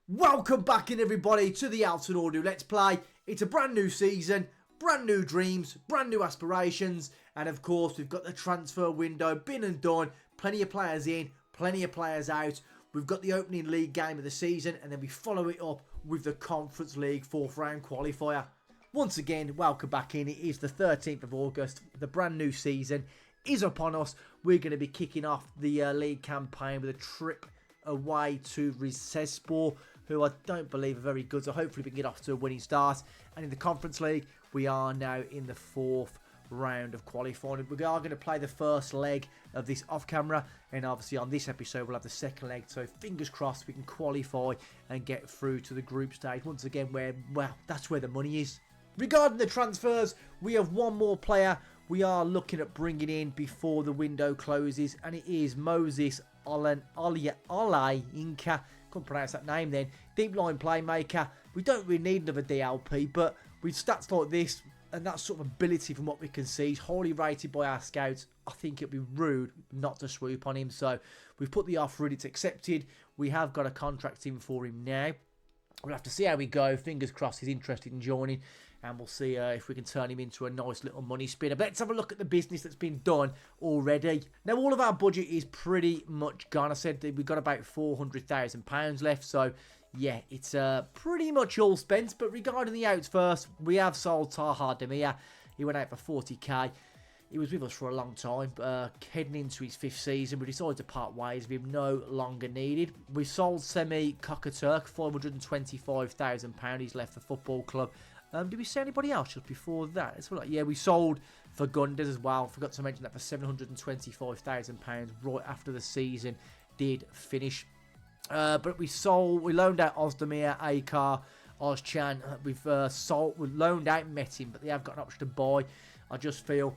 Welcome back in everybody to the Altinordu Let's Play. It's a brand new season, brand new dreams, brand new aspirations, and of course we've got the transfer window been and done. Plenty of players in, plenty of players out. We've got the opening league game of the season, and then we follow it up with the Conference League 4th round qualifier. Once again, welcome back in. It is the 13th of August. The brand new season is upon us. We're going to be kicking off the league campaign with a trip away to Rizespor, who I don't believe are very good, so hopefully we can get off to a winning start. And in the Conference League, we are now in the 4th round of qualifying. We are going to play the first leg of this off camera, and obviously on this episode we'll have the second leg, so fingers crossed we can qualify and get through to the group stage once again, where, well, that's where the money is. Regarding the transfers, we have one more player we are looking at bringing in before the window closes, and it is Moses Inca. Couldn't pronounce that name then. Deep line playmaker. We don't really need another DLP, but with stats like this and that sort of ability from what we can see, he's highly rated by our scouts. I think it'd be rude not to swoop on him, so we've put the offer in, it's accepted. We have got a contract in for him now. We'll have to see how we go. Fingers crossed he's interested in joining, and we'll see if we can turn him into a nice little money spinner. But let's have a look at the business that's been done already. Now, all of our budget is pretty much gone. I said that we've got about £400,000 left, so yeah, it's pretty much all spent. But regarding the outs first, we have sold Taha Demir. He went out for 40k. He was with us for a long time, heading into his 5th season. We decided to part ways with him, no longer needed. We sold Semi Kokaturk, £525,000. He's left the football club. Did we sell anybody else just before that? It's like, yeah, we sold for Gundas as well. Forgot to mention that for £725,000 right after the season did finish. But we loaned out Ozdemir, Akar, Ozchan. We've loaned out Metin, but they have got an option to buy. I just feel,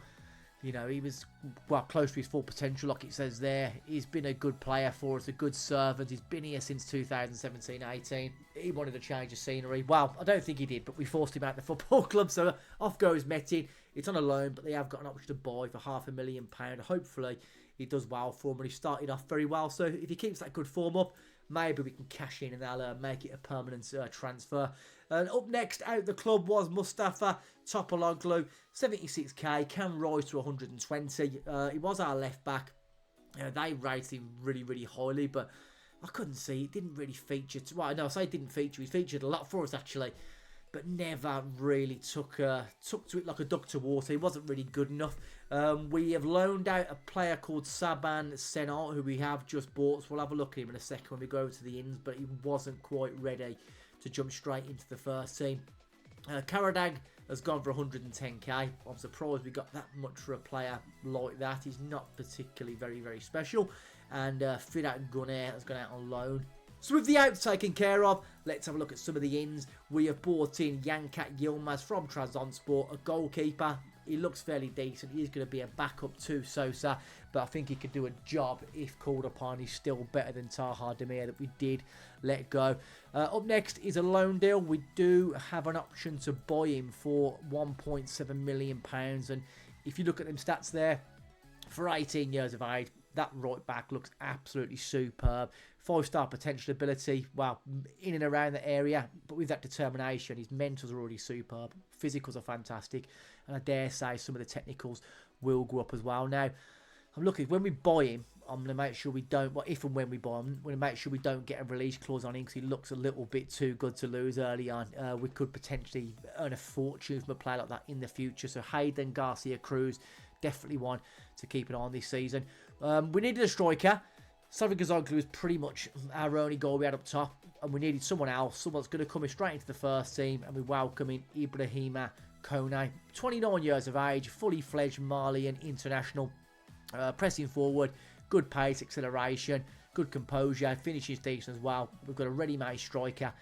you know, he was, well, close to his full potential, like it says there. He's been a good player for us, a good servant. He's been here since 2017-18. He wanted to change the scenery. Well, I don't think he did, but we forced him out of the football club, so off goes Metin. It's on a loan, but they have got an option to buy for £500,000. Hopefully, he does well for him, and he started off very well. So if he keeps that good form up, maybe we can cash in and they'll make it a permanent transfer. And up next out the club was Mustafa Topologlu, 76k, can rise to 120. He was our left back. They rated him really, really highly, but I couldn't see. It didn't really feature. Well, no, I say it didn't feature. He featured a lot for us actually, but never really took to it like a duck to water. He wasn't really good enough. We have loaned out a player called Saban Senat, who we have just bought, so we'll have a look at him in a second when we go over to the ins, but he wasn't quite ready to jump straight into the first team. Karadag has gone for 110k. I'm surprised we got that much for a player like that. He's not particularly very, very special. And Fidat Gunnair has gone out on loan. So with the outs taken care of, let's have a look at some of the ins. We have bought in Yankat Yilmaz from Trabzonspor, a goalkeeper. He looks fairly decent. He's going to be a backup to Sosa, but I think he could do a job if called upon. He's still better than Taha Demir that we did let go. Up next is a loan deal. We do have an option to buy him for £1.7 million. And if you look at them stats there, for 18 years of age, that right back looks absolutely superb. 5-star potential ability, well, in and around the area, but with that determination, his mentals are already superb. Physicals are fantastic, and I dare say some of the technicals will go up as well. Now, I'm looking, when we buy him, I'm going to make sure we don't, well, if and when we buy him, I'm going to make sure we don't get a release clause on him because he looks a little bit too good to lose early on. We could potentially earn a fortune from a player like that in the future. So Hayden Garcia Cruz, definitely one to keep an eye on this season. We needed a striker. Savin Gazoglu is pretty much our only goal we had up top, and we needed someone else, someone that's going to come in straight into the first team, and we're welcoming Ibrahima Kone, 29 years of age, fully fledged Malian international, pressing forward, good pace, acceleration, good composure, finishes decent as well. We've got a ready-made striker,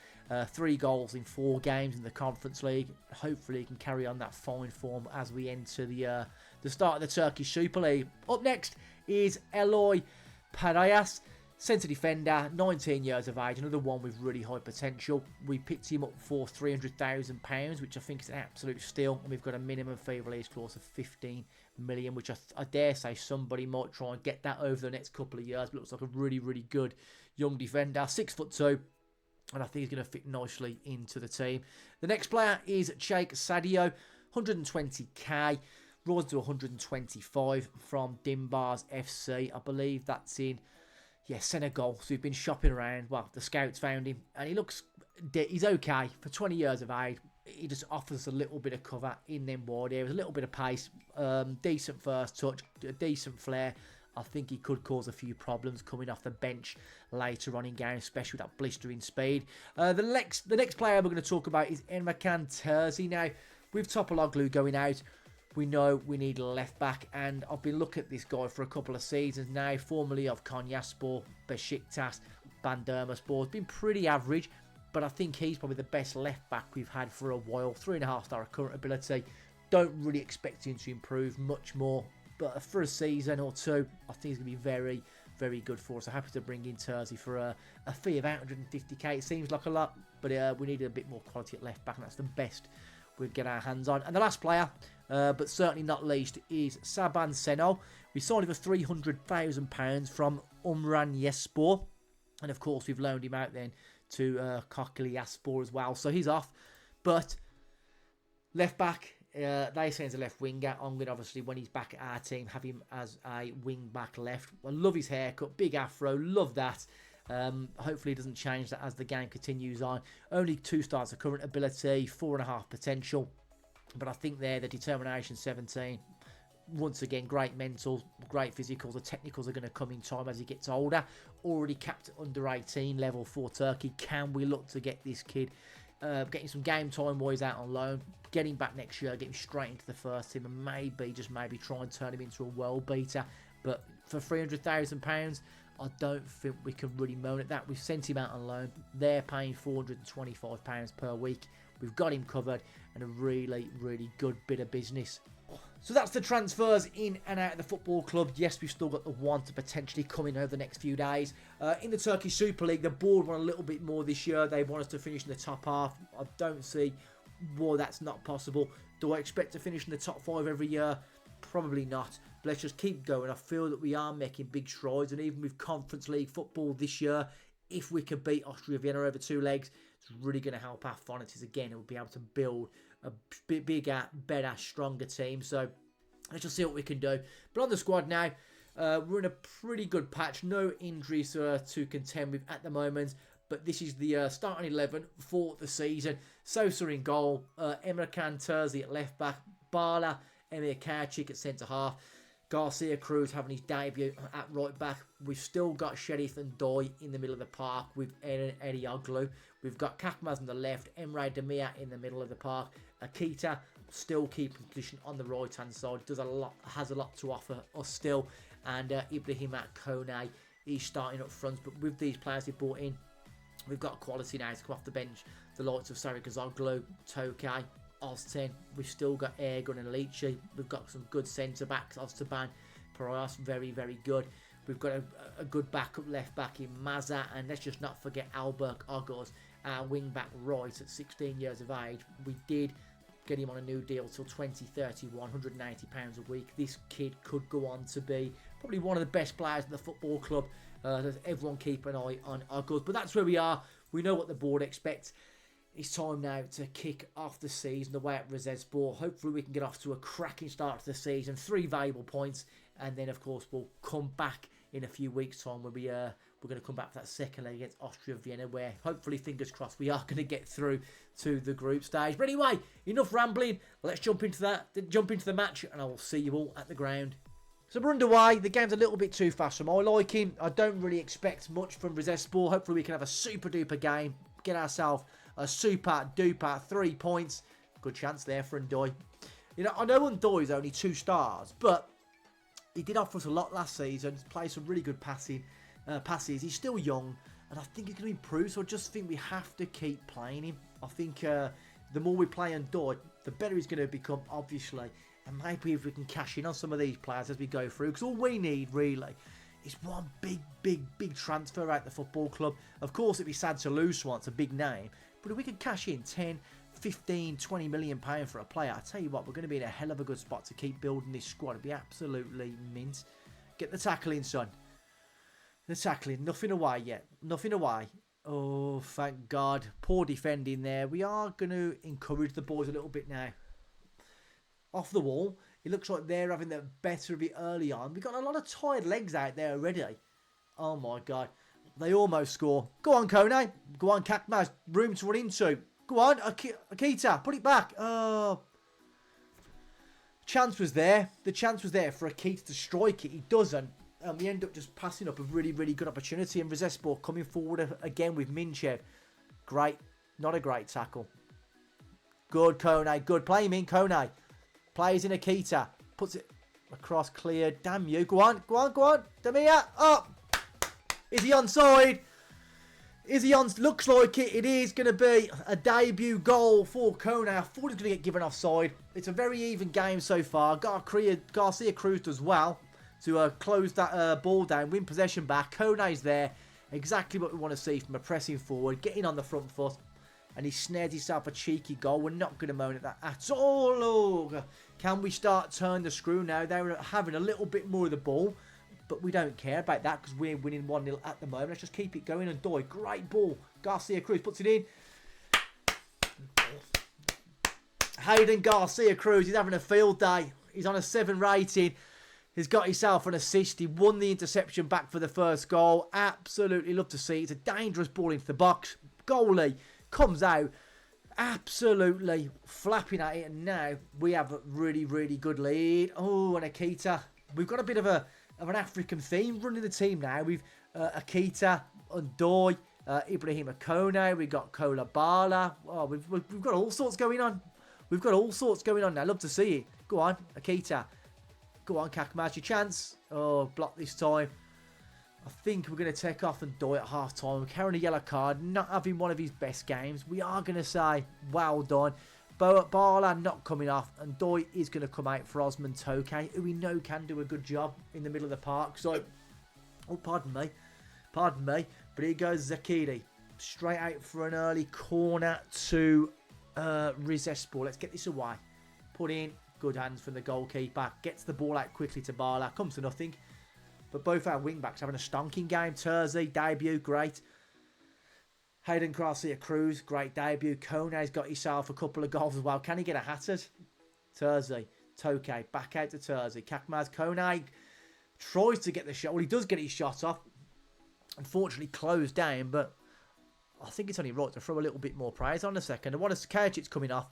3 goals in 4 games in the Conference League. Hopefully he can carry on that fine form as we enter the start of the Turkish Super League. Up next is Eloy Parayas, centre defender, 19 years of age, another one with really high potential. We picked him up for £300,000, which I think is an absolute steal, and we've got a minimum fee release clause of 15 million, which I dare say somebody might try and get that over the next couple of years, but looks like a really, really good young defender. 6'2", and I think he's going to fit nicely into the team. The next player is Cheikh Sadio, 120k, rose to 125 from Dimbars FC. I believe that's in Senegal. So we've been shopping around. Well, the scouts found him, and he's okay for 20 years of age. He just offers a little bit of cover in them wide areas, a little bit of pace, decent first touch, a decent flair. I think he could cause a few problems coming off the bench later on in game, especially with that blistering speed. The next player we're going to talk about is Emrekan Terzi. Now, with Topologlu going out, we know we need a left back, and I've been looking at this guy for a couple of seasons now, formerly of Konyaspor, Besiktas, Bandırmaspor. It's been pretty average, but I think he's probably the best left back we've had for a while. 3.5-star current ability. Don't really expect him to improve much more, but for a season or two, I think he's going to be very, very good for us. I'm happy to bring in Terzi for a fee of 850k. It seems like a lot, but we need a bit more quality at left back, and that's the best we'll get our hands on. And the last player, but certainly not least, is Saban Senol. We signed him for £300,000 from Umraniyespor, and of course we've loaned him out then to Kocaelispor as well. So he's off, but left back, they say he's a left winger. I'm going to obviously, when he's back at our team, have him as a wing back left. I love his haircut, big afro, love that. Hopefully it doesn't change that as the game continues on. Only 2 stars of current ability, 4.5 potential, but I think there the determination 17. Once again, great mentals, great physicals. The technicals are going to come in time as he gets older. Already capped at under 18 level for Turkey. Can we look to get this kid getting some game time while he's out on loan, getting back next year, getting straight into the first team, and maybe, just maybe, try and turn him into a world beater? But for £300,000, I don't think we can really moan at that. We've sent him out on loan. They're paying £425 per week. We've got him covered, and a really, really good bit of business. So that's the transfers in and out of the football club. Yes, we've still got the one to potentially come in over the next few days. In the Turkish Super League, the board want a little bit more this year. They want us to finish in the top half. I don't see why that's not possible. Do I expect to finish in the top 5 every year? Probably not. But let's just keep going. I feel that we are making big strides. And even with Conference League football this year, if we can beat Austria Vienna over 2 legs, it's really going to help our finances again. We'll be able to build a bigger, better, stronger team. So let's just see what we can do. But on the squad now, we're in a pretty good patch. No injuries to contend with at the moment. But this is the starting 11 for the season. Sosa in goal. Emrekan Terzi at left back. Bala, Emir Karchik at centre half. Garcia Cruz having his debut at right back. We've still got Sheriff and Doy in the middle of the park with Edioglu. We've got Kakmaz on the left, Emre Demir in the middle of the park. Akita still keeping position on the right hand side. Has a lot to offer us still. And Ibrahimat Kone is starting up front. But with these players they brought in, we've got quality now to come off the bench. The likes of Sarıkazoglu, Tokay, Ozten. We've still got Ergun and Leachy. We've got some good centre backs. Oztaban, Parayas, very, very good. We've got a good backup left back in Maza, and let's just not forget Alberk Ogos, our wing back right at 16 years of age. We did get him on a new deal till 2031, £180 a week. This kid could go on to be probably one of the best players in the football club. Everyone keep an eye on Ogos, but that's where we are. We know what the board expects. It's time now to kick off the season away at Rizespor. Hopefully we can get off to a cracking start to the season. 3 valuable points. And then, of course, we'll come back in a few weeks' time where we're going to come back for that second leg against Austria Vienna, where hopefully, fingers crossed, we are going to get through to the group stage. But anyway, enough rambling. Let's jump into the match, and I will see you all at the ground. So we're underway. The game's a little bit too fast for my liking. I don't really expect much from Rizespor. Hopefully we can have a super duper game. Get ourselves a super duper 3 points. Good chance there for Ndoye. You know, I know Ndoye is only 2 stars, but he did offer us a lot last season. Played some really good passes. He's still young, and I think he's going to improve. So I just think we have to keep playing him. I think the more we play Ndoye, the better he's going to become, obviously. And maybe if we can cash in on some of these players as we go through, because all we need really is one big transfer out the football club. Of course, it'd be sad to lose one. It's a big name, but if we could cash in 10, 15, 20 million pounds for a player, I tell you what, we're going to be in a hell of a good spot to keep building this squad. It'd be absolutely mint. Get the tackling, son. The tackling, nothing away yet. Nothing away. Oh, thank God. Poor defending there. We are going to encourage the boys a little bit now. Off the wall. It looks like they're having the better of it early on. We've got a lot of tired legs out there already. Oh, my God. They almost score. Go on, Kone. Go on, Kakmaz. Room to run into. Go on, Akita. Put it back. Oh. Chance was there. The chance was there for Akita to strike it. He doesn't. And we end up just passing up a really, really good opportunity. And Rizespor coming forward again with Minchev. Great. Not a great tackle. Good, Kone. Good. Play him in, Kone. Plays in Akita. Puts it across clear. Damn you. Go on. Go on. Go on. Damia. Up. Is he onside? Is he on? Looks like it. It is going to be a debut goal for Kone. I thought he was going to get given offside. It's a very even game so far. Garcia Cruz does well to close that ball down, win possession back. Kone's there. Exactly what we want to see from a pressing forward. Getting on the front foot. And he snared himself a cheeky goal. We're not going to moan at that at all. Oh, can we start turning the screw now? They're having a little bit more of the ball. But we don't care about that because we're winning 1-0 at the moment. Let's just keep it going. And Doy, great ball. Garcia Cruz puts it in. Hayden Garcia Cruz, he's having a field day. He's on a 7 rating. He's got himself an assist. He won the interception back for the first goal. Absolutely love to see it. It's a dangerous ball into the box. Goalie comes out. Absolutely flapping at it. And now we have a really, really good lead. Oh, and Akita. We've got a bit of an African theme running the team now. We've Akita, Undoy, Ibrahim Kone. We've got Kola Bala. Oh, we've got all sorts going on. We've got all sorts going on now. Love to see it. Go on, Akita. Go on, Kakmaz, your chance. Oh, block this time. I think we're going to take off and do it at half time. We're carrying a yellow card, not having one of his best games. We are going to say, well done. Bala not coming off, and Doy is going to come out for Osman Tokay, who we know can do a good job in the middle of the park. So, oh, pardon me. But here goes Zakiri. Straight out for an early corner to Rizespor. Let's get this away. Put in. Good hands from the goalkeeper. Gets the ball out quickly to Bala. Comes to nothing. But both our wing-backs having a stonking game. Terzi, debut, great. Hayden Garcia Cruz, great debut. Kone's got himself a couple of goals as well. Can he get a hatted? Terzi, Tokay, back out to Terzi. Kakmaz, Kone tries to get the shot. Well, he does get his shot off. Unfortunately, closed down, but I think it's only right to throw a little bit more praise on a second. And what is Kajic's coming off?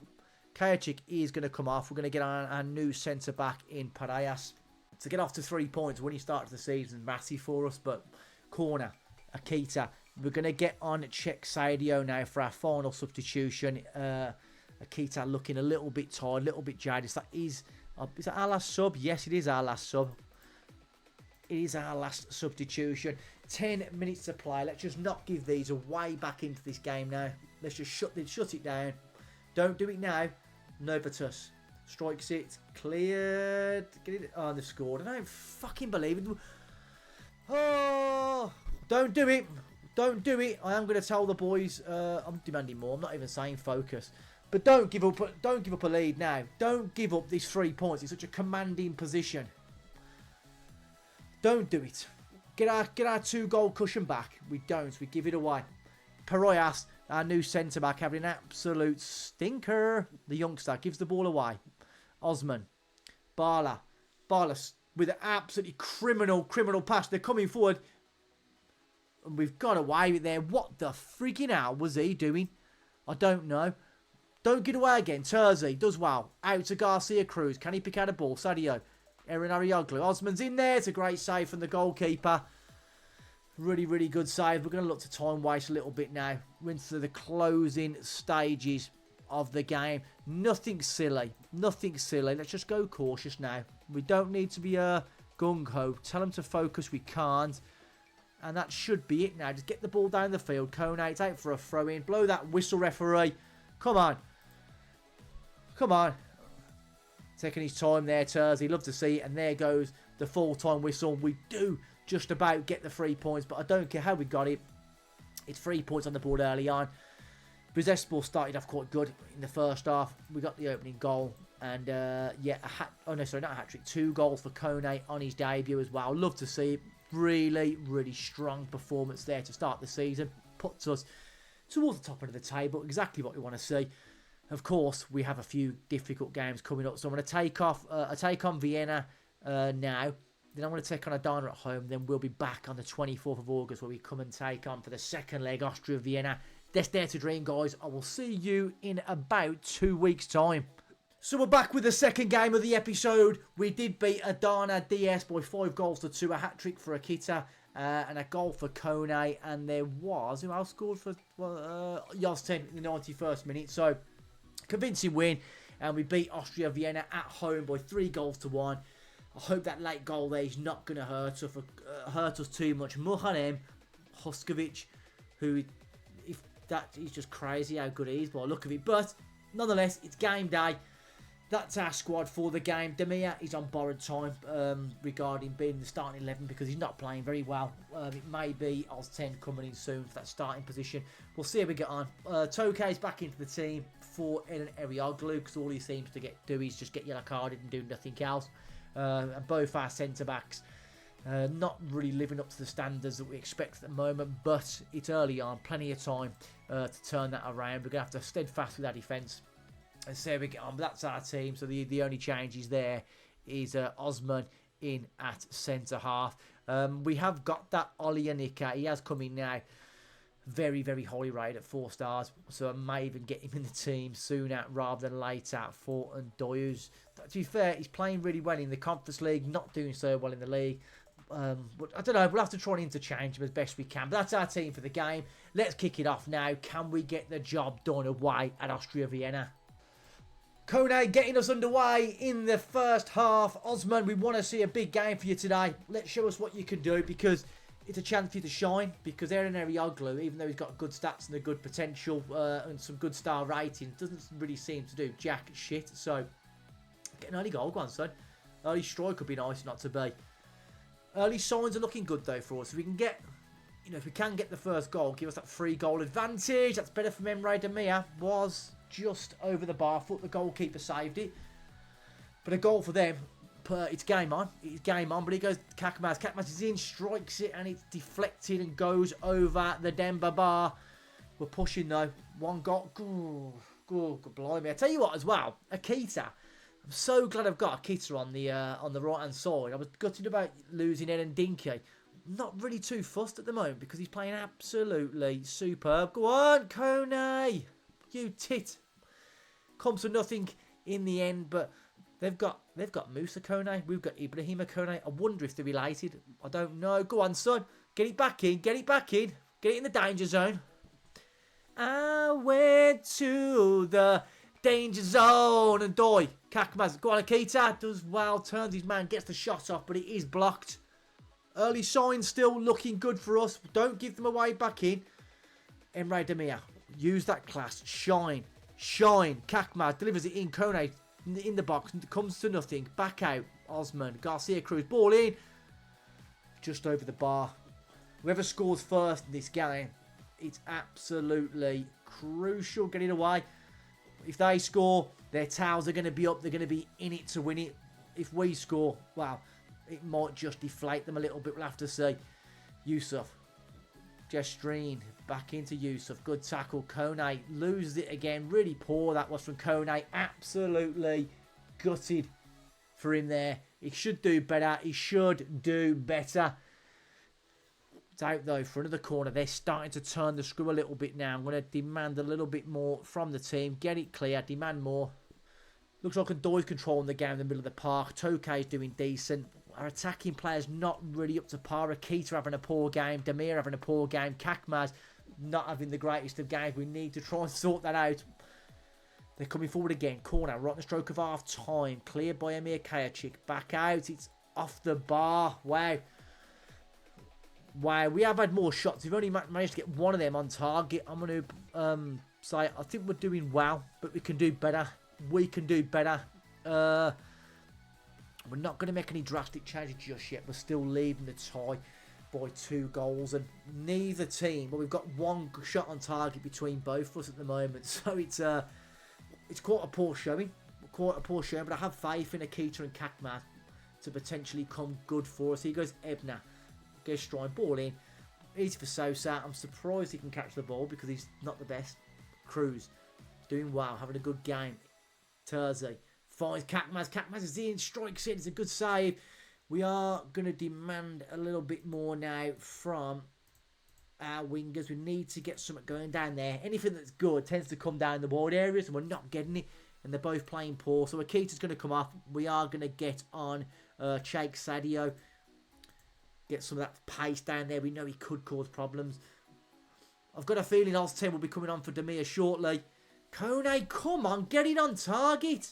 Kajicic is going to come off. We're going to get on our new centre-back in Parejas. To get off to 3 points when he starts the season, massive for us. But corner, Akita. We're going to get on Czech Sadio now for our final substitution. Akita looking a little bit tired, a little bit jaded. Is that our last sub? Yes, it is our last sub. It is our last substitution. 10 minutes to play. Let's just not give these away back into this game now. Let's just shut it down. Don't do it now. Novatus strikes it. Cleared. Get it. Oh, they've scored. I don't fucking believe it. Oh, don't do it. Don't do it. I am going to tell the boys. I'm demanding more. I'm not even saying focus. But don't give up. Don't give up a lead now. Don't give up these 3 points. It's such a commanding position. Don't do it. Get our 2-goal cushion back. We don't. We give it away. Paroyas, our new centre-back, having an absolute stinker. The youngster gives the ball away. Osman. Bala with an absolutely criminal pass. They're coming forward. And we've got away with there. What the freaking hell was he doing? I don't know. Don't get away again. Terzi does well. Out to Garcia Cruz. Can he pick out a ball? Sadio. Erin Arioglu. Osman's in there. It's a great save from the goalkeeper. Really, really good save. We're going to look to time waste a little bit now. We're into the closing stages of the game. Nothing silly. Nothing silly. Let's just go cautious now. We don't need to be gung-ho. Tell them to focus. We can't. And that should be it now. Just get the ball down the field. Kone, it's out for a throw-in. Blow that whistle, referee. Come on. Come on. Taking his time there, Terzi. Love to see it. And there goes the full-time whistle. We do just about get the 3 points, but I don't care how we got it. It's 3 points on the board early on. Rizespor started off quite good in the first half. We got the opening goal. And, yeah, not a hat-trick. 2 goals for Kone on his debut as well. Love to see it. Really, really strong performance there to start the season. puts us towards the top end of the table, exactly what we want to see. Of course, we have a few difficult games coming up, so I'm going to take on Vienna now. Then I'm going to take on Adana at home. Then we'll be back on the 24th of August where we come and take on for the second leg Austria Vienna. That's Dare to Dream, guys. I will see you in about 2 weeks' time. So we're back with the second game of the episode. We did beat Adana DS by 5 goals to 2. A hat-trick for Akita and a goal for Kone. And there was, who else scored for Yosten in the 91st minute. So, convincing win. And we beat Austria Vienna at home by 3 goals to 1. I hope that late goal there is not going to hurt us too much. Muharrem Huskovic, who, he's just crazy how good he is by the look of it. But, nonetheless, it's game day. That's our squad for the game. Demir is on borrowed time regarding being the starting 11 because he's not playing very well. It may be Oz10 coming in soon for that starting position. We'll see how we get on. Tokay is back into the team for Eren Erioglu because all he seems to do is just get yellow carded and do nothing else. And both our centre-backs not really living up to the standards that we expect at the moment, but it's early on, plenty of time to turn that around. We're going to have to steadfast with our defence and see how we get on. But that's our team, so the only changes there is Osman in at centre-half. We have got that Olianika. He has come in now. Very, very highly rated at 4 stars. So I may even get him in the team sooner rather than later for Ndoyu's. To be fair, he's playing really well in the Conference League. Not doing so well in the league. But I don't know. We'll have to try and interchange him as best we can. But that's our team for the game. Let's kick it off now. Can we get the job done away at Austria Vienna? Kone getting us underway in the first half. Osman, we want to see a big game for you today. Let's show us what you can do because it's a chance for you to shine because Eren Erioglu, even though he's got good stats and a good potential and some good star rating, doesn't really seem to do jack shit. So, get an early goal, go on, son. Early strike could be nice not to be. Early signs are looking good, though, for us. If we can get, if we can get the first goal, give us that 3-goal advantage. That's better from Emre Demir. Was just over the bar. Thought the goalkeeper saved it. But a goal for them. It's game on. It's game on. But he goes Kakmaz. Kakmaz is in, strikes it, and it's deflected and goes over the Denver bar. We're pushing though. 1 goal. Good blimey. I tell you what, as well, Akita. I'm so glad I've got Akita on the right hand side. I was gutted about losing Eden Dinky. Not really too fussed at the moment because he's playing absolutely superb. Go on, Kone. You tit. Comes to nothing in the end, but they've got Musa Kone. We've got Ibrahima Kone. I wonder if they're related. I don't know. Go on, son. Get it back in. Get it back in. Get it in the danger zone. I went to the danger zone and die. Kakmaz. Go on, Akita. Does well. Turns his man. Gets the shot off, but it is blocked. Early signs still looking good for us. Don't give them away back in. Emre Demir. Use that class. Shine. Shine. Kakmaz delivers it in. Kone in the box. Comes to nothing. Back out. Osman. Garcia Cruz. Ball in. Just over the bar. Whoever scores first in this game, it's absolutely crucial. Getting away. If they score, their towels are going to be up. They're going to be in it to win it. If we score, well, it might just deflate them a little bit. We'll have to see. Yusuf. Gestrine. Back into Yusuf. Good tackle. Kone loses it again. Really poor that was from Kone. Absolutely gutted for him there. He should do better. He should do better. It's out though for another corner. They're starting to turn the screw a little bit now. I'm going to demand a little bit more from the team. Get it clear. Demand more. Looks like Ndoy's controlling the game in the middle of the park. Tokay's doing decent. Our attacking players not really up to par. Akita having a poor game. Demir having a poor game. Kakmaz not having the greatest of games. We need to try and sort that out. They're coming forward again. Corner. Right in the stroke of half time. Cleared by Emir Kayachik. Back out. It's off the bar. Wow. Wow. We have had more shots. We've only managed to get one of them on target. I'm going to say I think we're doing well. But we can do better. We can do better. We're not going to make any drastic changes just yet. We're still leading the tie by 2 goals. And neither team, well, we've got 1 shot on target between both of us at the moment. So it's quite a poor showing. But I have faith in Akita and Kakmaz to potentially come good for us. Here goes Ebner. Goes strong. Ball in. Easy for Sosa. I'm surprised he can catch the ball because he's not the best. Cruz doing well, having a good game. Terzi finds Kakmaz. Kakmaz is in, strikes it. It's a good save. We are going to demand a little bit more now from our wingers. We need to get something going down there. Anything that's good tends to come down the wide areas, and we're not getting it. And they're both playing poor. So Akita's going to come off. We are going to get on Sheikh Sadio. Get some of that pace down there. We know he could cause problems. I've got a feeling Oz 10 will be coming on for Demir shortly. Kone, come on, get it on target.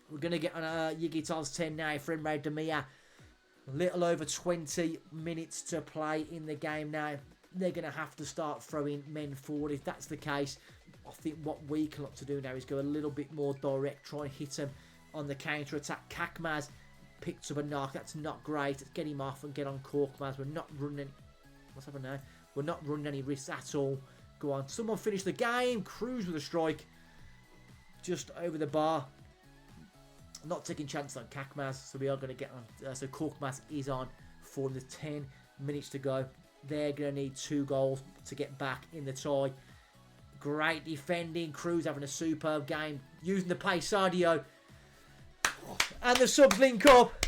We're going to get on Yigit Oz 10 now for Emre Demir. A little over 20 minutes to play in the game now. They're going to have to start throwing men forward. If that's the case, I think what we can look to do now is go a little bit more direct. Try and hit him on the counter-attack. Kakmaz picks up a knock. That's not great. Let's get him off and get on Korkmaz. We're not running... What's happening now? We're not running any risks at all. Go on. Someone finish the game. Cruz with a strike. Just over the bar. Not taking chances on Kakmaz. So we are going to get on... so Korkmaz is on for the 10 minutes to go. They're going to need 2 goals to get back in the tie. Great defending. Cruz having a superb game. Using the pace. Sadio. And the subs link up.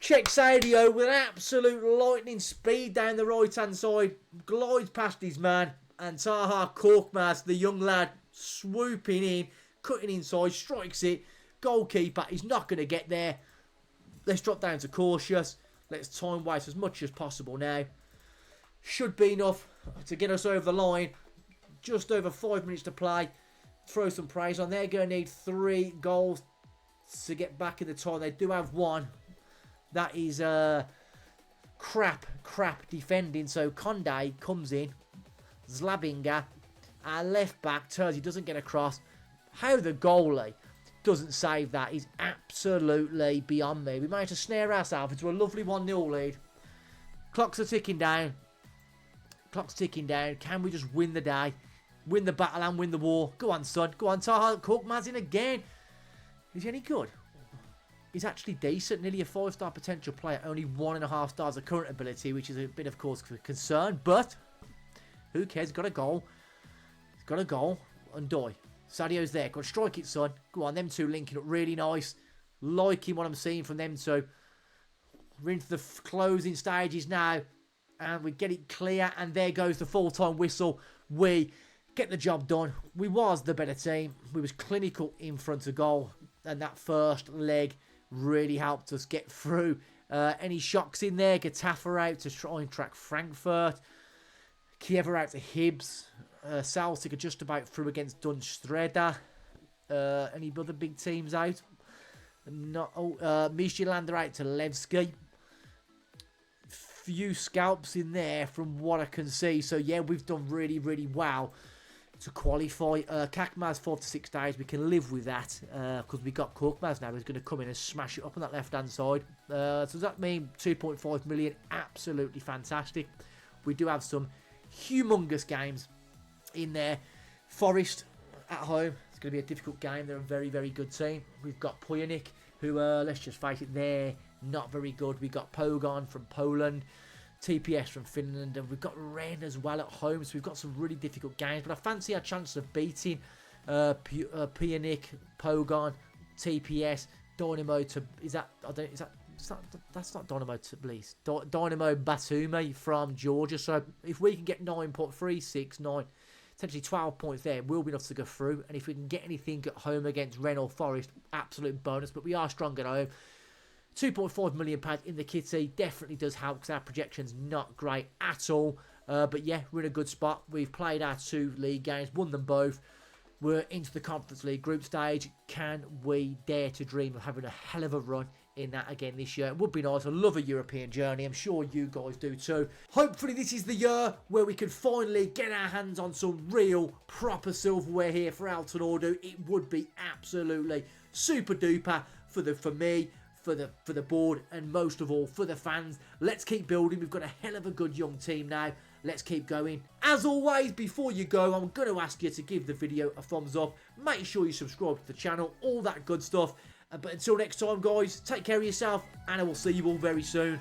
Check Sadio with absolute lightning speed down the right hand side. Glides past his man. And Taha Korkmaz, the young lad, swooping in. Cutting inside. Strikes it. Goalkeeper. He's not going to get there. Let's drop down to cautious. Let's time waste as much as possible now. Should be enough to get us over the line. Just over 5 minutes to play. Throw some praise on. They're going to need 3 goals to get back in the tie. They do have 1. That is crap defending. So Conde comes in. Zlabinga, our left back, Terzi doesn't get across. How the goalie doesn't save that is absolutely beyond me. We managed to snare ourselves into a lovely 1-0 lead. Clocks are ticking down. Can we just win the day? Win the battle and win the war? Go on, son. Go on, Taha Korkmaz in again. Is he any good? He's actually decent. Nearly a 5-star potential player. Only 1.5 stars of current ability, which is a bit of course for concern. But who cares? He's got a goal. He's got a goal. And Doi. Sadio's there. Go on, strike it, son. Go on, them two linking up really nice. Liking what I'm seeing from them two. We're into the closing stages now. And we get it clear. And there goes the full-time whistle. We get the job done. We was the better team. We was clinical in front of goal. And that first leg really helped us get through. Any shocks in there? Getafe out to try and track Frankfurt. Kiev out to Hibs. Celtic are just about through against Dunstreda. Any other big teams out? Midtjylland are out to Levski. Few scalps in there from what I can see. So yeah, we've done really, really well to qualify. Kakmaz 4 to 6 days. We can live with that because we got Korkmaz now. He's going to come in and smash it up on that left-hand side. So does that mean 2.5 million? Absolutely fantastic. We do have some humongous games in there. Forest at home. It's going to be a difficult game. They're a very, very good team. We've got Pujanik, who, let's just face it, they're not very good. We've got Pogon from Poland, TPS from Finland, and we've got Ren as well at home. So we've got some really difficult games. But I fancy our chances of beating Pujanik, Pogon, TPS, Dynamo to... That's not Dynamo Tbilisi. Dynamo Batumi from Georgia. So if we can get 9.369, essentially 12 points there, we'll be enough to go through. And if we can get anything at home against Rennes or Forest, absolute bonus. But we are strong at home. £2.5 million in the kitty definitely does help because our projection's not great at all. But yeah, we're in a good spot. We've played our 2 league games, won them both. We're into the Conference League group stage. Can we dare to dream of having a hell of a run in that again this year? It would be nice. I love a European journey. I'm sure you guys do too. Hopefully this is the year where we can finally get our hands on some real proper silverware here for Altinordu. It would be absolutely super duper for me, for the board, and most of all for the fans. Let's keep building. We've got a hell of a good young team now. Let's keep going. As always, before you go, I'm going to ask you to give the video a thumbs up. Make sure you subscribe to the channel, all that good stuff. But until next time, guys, take care of yourself, and I will see you all very soon.